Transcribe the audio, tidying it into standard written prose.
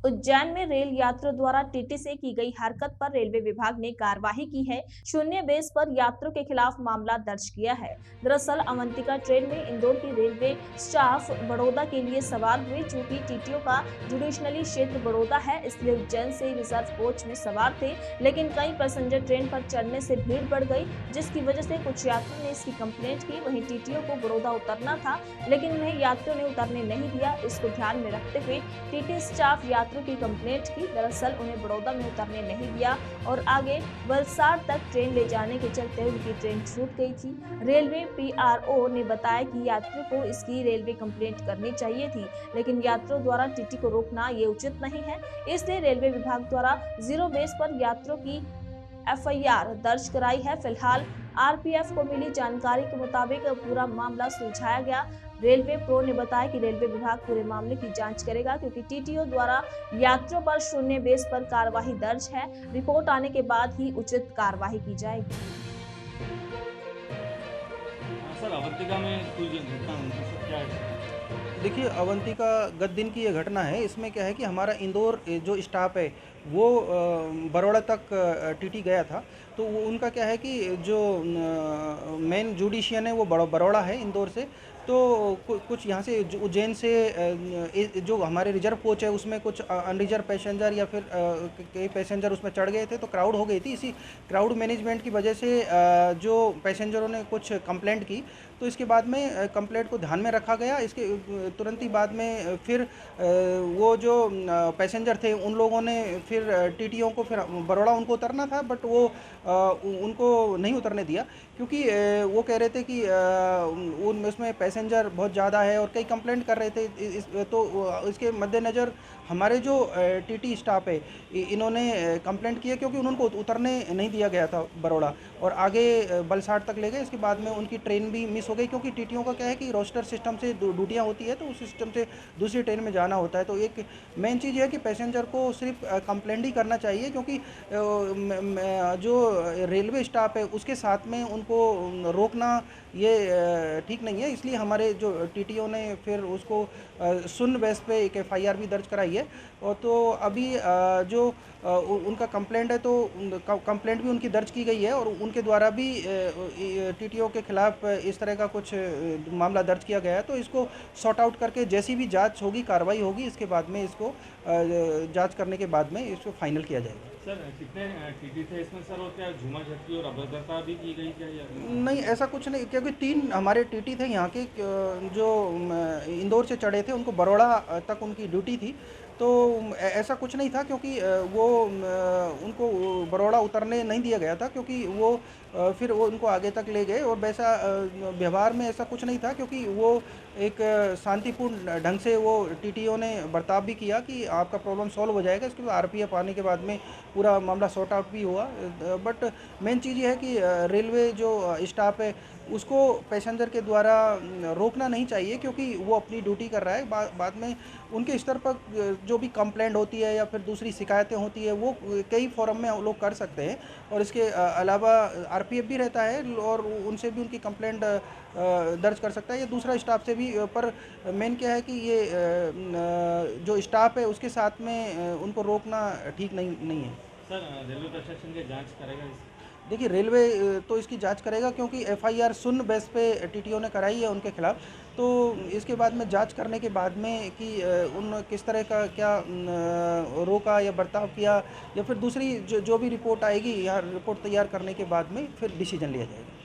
उज्जैन में रेल यात्रियों द्वारा टीटी से की गई हरकत पर रेलवे विभाग ने कार्रवाई की है। शून्य बेस पर यात्रियों के खिलाफ मामला दर्ज किया है। दरअसल अवंतिका ट्रेन में इंदौर की रेलवे स्टाफ बड़ौदा के लिए सवार हुए। चूंकि टीटीओ का जुडिशनली क्षेत्र बड़ौदा है, इसलिए उज्जैन से रिजर्व कोच में सवार थे, लेकिन कई पैसेंजर ट्रेन पर चढ़ने से भीड़ बढ़ गई, जिसकी वजह से कुछ यात्रियों ने इसकी कंप्लेंट की। वहीं टीटीओ को बड़ौदा उतरना था, लेकिन उन्हें यात्रियों ने उतरने नहीं दिया। इसको ध्यान में रखते हुए टीटी स्टाफ यात्रियों की कंप्लेंट की। दरअसल उन्हें बड़ौदा में उतरने नहीं दिया और आगे वलसाड़ तक ट्रेन ले जाने के चलते उनकी ट्रेन छूट गई थी। रेलवे पीआरओ ने बताया कि यात्रियों को इसकी रेलवे कंप्लेंट करनी चाहिए थी, लेकिन यात्रियों द्वारा टीटी को रोकना ये उचित नहीं है। इसलिए रेलवे विभाग द्वारा जीरो बेस पर यात्रियों की एफआईआर दर्ज कराई है। फिलहाल आरपीएफ को मिली जानकारी के मुताबिक पूरा मामला सुलझाया गया। रेलवे प्रो ने बताया कि रेलवे विभाग पूरे मामले की जांच करेगा, क्योंकि टीटीओ द्वारा यात्रियों पर शून्य बेस पर कार्रवाई दर्ज है। रिपोर्ट आने के बाद ही उचित कार्रवाई की जाएगी। सर, अवंतिका में कोई घटना हुई थी, सर क्या है? देखिए, अवंतिका गत दिन की ये घटना है। इसमें क्या है कि हमारा इंदौर जो स्टाफ है वो बड़ौदा तक टीटी गया था। तो वो उनका क्या है कि जो मेन जुडिशियन है वो बड़ौदा है इंदौर से। तो कुछ यहाँ से उज्जैन से जो हमारे रिजर्व कोच है उसमें कुछ अनरिजर्व पैसेंजर या फिर कई पैसेंजर उसमें चढ़ गए थे, तो क्राउड हो गई थी। इसी क्राउड मैनेजमेंट की वजह से जो पैसेंजरों ने कुछ कंप्लेंट की, तो इसके बाद में कंप्लेंट को ध्यान में रखा गया। इसके तुरंत ही बाद में फिर वो जो पैसेंजर थे उन लोगों ने फिर टीटीओ को फिर बड़ौदा उनको उतरना था, बट वो उनको नहीं उतरने दिया, क्योंकि वो कह रहे थे कि उन उसमें पैसेंजर बहुत ज़्यादा है और कई कंप्लेंट कर रहे थे। तो इसके मद्देनज़र हमारे जो टीटी स्टाफ है इन्होंने कंप्लेंट की है, क्योंकि उनको उतरने नहीं दिया गया था बड़ौदा, और आगे वलसाड़ तक ले गए। इसके बाद में उनकी ट्रेन भी मिस हो गई, क्योंकि टीटीओ का क्या है कि रोस्टर सिस्टम से ड्यूटियाँ होती है, तो उस सिस्टम से दूसरी ट्रेन में जाना होता है। तो एक मेन चीज़ है कि पैसेंजर को सिर्फ कंप्लेंट ही करना चाहिए, क्योंकि जो रेलवे स्टाफ है उसके साथ में उनको रोकना ये ठीक नहीं है। इसलिए हमारे जो टीटीओ ने फिर उसको शून्य बेस पे एक एफआईआर भी दर्ज कराई है। और तो अभी जो उनका कंप्लेंट है, तो कंप्लेंट भी उनकी दर्ज की गई है, और उनके द्वारा भी टीटीओ के खिलाफ इस तरह का कुछ मामला दर्ज किया गया है। तो इसको सॉर्ट आउट करके जैसी भी जांच होगी, कार्रवाई होगी, इसके बाद में इसको जांच करने के बाद में इसको फाइनल किया जाएगा। सर, कितने टीटी थे इसमें सर, और क्या झूमा झटकी और अभद्रता भी की गई क्या नहीं, ऐसा कुछ नहीं, क्योंकि 3 हमारे टीटी थे यहाँ के जो इंदौर से चढ़े थे, उनको बड़ौदा तक उनकी ड्यूटी थी। तो ऐसा कुछ नहीं था, क्योंकि वो उनको बड़ौदा उतरने नहीं दिया गया था, क्योंकि वो फिर वो उनको आगे तक ले गए। और वैसा व्यवहार में ऐसा कुछ नहीं था, क्योंकि वो एक शांतिपूर्ण ढंग से वो टीटीओ ने बर्ताव भी किया कि आपका प्रॉब्लम सॉल्व हो जाएगा। इसके बाद आरपीएफ आने के बाद में पूरा मामला सॉर्ट आउट भी हुआ। बट मेन चीज़ ये है कि रेलवे जो स्टाफ है उसको पैसेंजर के द्वारा रोकना नहीं चाहिए, क्योंकि वो अपनी ड्यूटी कर रहा है। बाद में उनके स्तर पर जो भी कंप्लेंट होती है या फिर दूसरी शिकायतें होती है, वो कई फोरम में लोग कर सकते हैं। और इसके अलावा आरपीएफ भी रहता है, और उनसे भी उनकी कंप्लेंट दर्ज कर सकता है, या दूसरा स्टाफ से भी। पर मेन क्या है कि ये जो स्टाफ है उसके साथ में उनको रोकना ठीक नहीं है। सर, रेलवे प्रशासन की जांच करेगा देखिए, रेलवे तो इसकी जांच करेगा, क्योंकि एफआईआर शून्य बेस पे टीटीओ ने कराई है उनके खिलाफ। तो इसके बाद में जांच करने के बाद में कि उन किस तरह का क्या रोका या बर्ताव किया, या फिर दूसरी जो भी रिपोर्ट आएगी या रिपोर्ट तैयार करने के बाद में फिर डिसीजन लिया जाएगा।